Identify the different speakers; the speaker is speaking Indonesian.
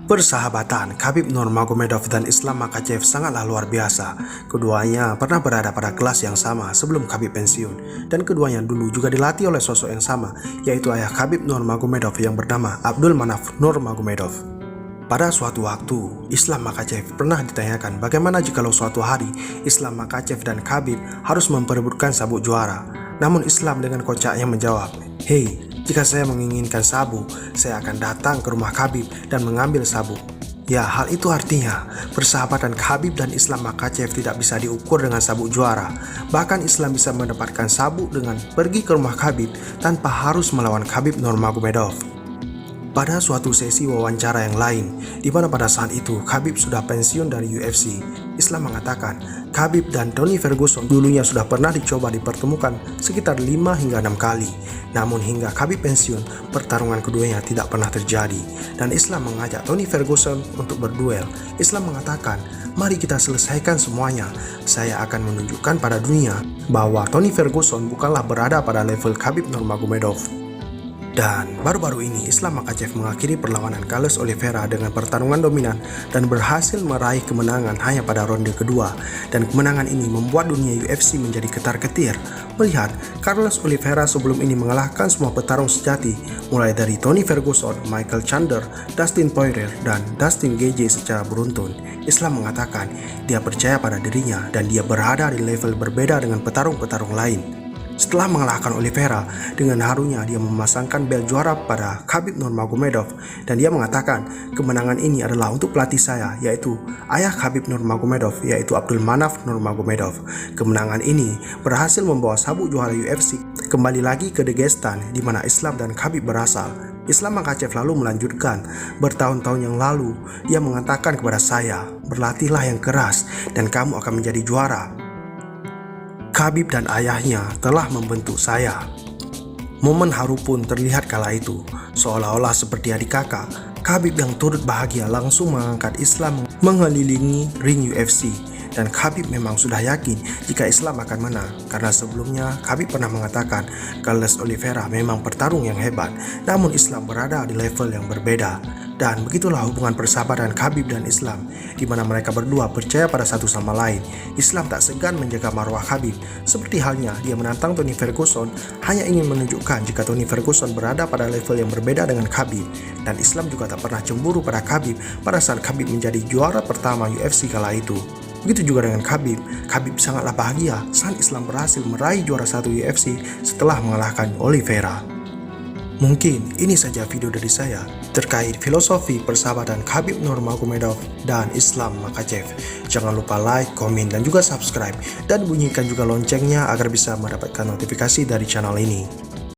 Speaker 1: Persahabatan Khabib Nurmagomedov dan Islam Makhachev sangatlah luar biasa. Keduanya pernah berada pada kelas yang sama sebelum Khabib pensiun, dan keduanya dulu juga dilatih oleh sosok yang sama, yaitu ayah Khabib Nurmagomedov yang bernama Abdulmanaf Nurmagomedov. Pada suatu waktu, Islam Makhachev pernah ditanyakan bagaimana jikalau suatu hari Islam Makhachev dan Khabib harus memperebutkan sabuk juara. Namun Islam dengan kocaknya menjawab, "Hei, jika saya menginginkan sabuk, saya akan datang ke rumah Khabib dan mengambil sabuk." Ya, hal itu artinya persahabatan Khabib dan Islam Makhachev tidak bisa diukur dengan sabuk juara. Bahkan Islam bisa mendapatkan sabuk dengan pergi ke rumah Khabib tanpa harus melawan Khabib Nurmagomedov. Pada suatu sesi wawancara yang lain, di mana pada saat itu Khabib sudah pensiun dari UFC, Islam mengatakan Khabib dan Tony Ferguson dulunya sudah pernah dicoba dipertemukan sekitar 5 hingga 6 kali. Namun hingga Khabib pensiun, pertarungan keduanya tidak pernah terjadi. Dan Islam mengajak Tony Ferguson untuk berduel. Islam mengatakan, "Mari kita selesaikan semuanya. Saya akan menunjukkan pada dunia bahwa Tony Ferguson bukanlah berada pada level Khabib Nurmagomedov." Dan baru-baru ini Islam Makhachev mengakhiri perlawanan Carlos Oliveira dengan pertarungan dominan dan berhasil meraih kemenangan hanya pada ronde kedua. Dan kemenangan ini membuat dunia UFC menjadi ketar-ketir melihat Carlos Oliveira sebelum ini mengalahkan semua petarung sejati, mulai dari Tony Ferguson, Michael Chandler, Dustin Poirier, dan Justin Gaethje secara beruntun. Islam mengatakan dia percaya pada dirinya dan dia berada di level berbeda dengan petarung-petarung lain. Setelah mengalahkan Oliveira, dengan harunya dia memasangkan bel juara pada Khabib Nurmagomedov, dan dia mengatakan kemenangan ini adalah untuk pelatih saya, yaitu ayah Khabib Nurmagomedov, yaitu Abdulmanaf Nurmagomedov. Kemenangan ini berhasil membawa sabuk juara UFC kembali lagi ke Dagestan, di mana Islam dan Khabib berasal. Islam Makhachev lalu melanjutkan, "Bertahun-tahun yang lalu dia mengatakan kepada saya, berlatihlah yang keras dan kamu akan menjadi juara. Khabib dan ayahnya telah membentuk saya." Momen haru pun terlihat kala itu, seolah-olah seperti adik kakak. Khabib yang turut bahagia langsung mengangkat Islam mengelilingi ring UFC. Dan Khabib memang sudah yakin jika Islam akan menang, karena sebelumnya Khabib pernah mengatakan Carlos Oliveira memang petarung yang hebat, namun Islam berada di level yang berbeda. Dan begitulah hubungan persahabatan Khabib dan Islam, di mana mereka berdua percaya pada satu sama lain. Islam tak segan menjaga marwah Khabib, seperti halnya dia menantang Tony Ferguson hanya ingin menunjukkan jika Tony Ferguson berada pada level yang berbeda dengan Khabib. Dan Islam juga tak pernah cemburu pada Khabib pada saat Khabib menjadi juara pertama UFC kala itu. Begitu juga dengan Khabib. Khabib sangatlah bahagia saat Islam berhasil meraih juara 1 UFC setelah mengalahkan Oliveira. Mungkin ini saja video dari saya terkait filosofi persahabatan Khabib Nurmagomedov dan Islam Makhachev. Jangan lupa like, komen, dan juga subscribe, dan bunyikan juga loncengnya agar bisa mendapatkan notifikasi dari channel ini.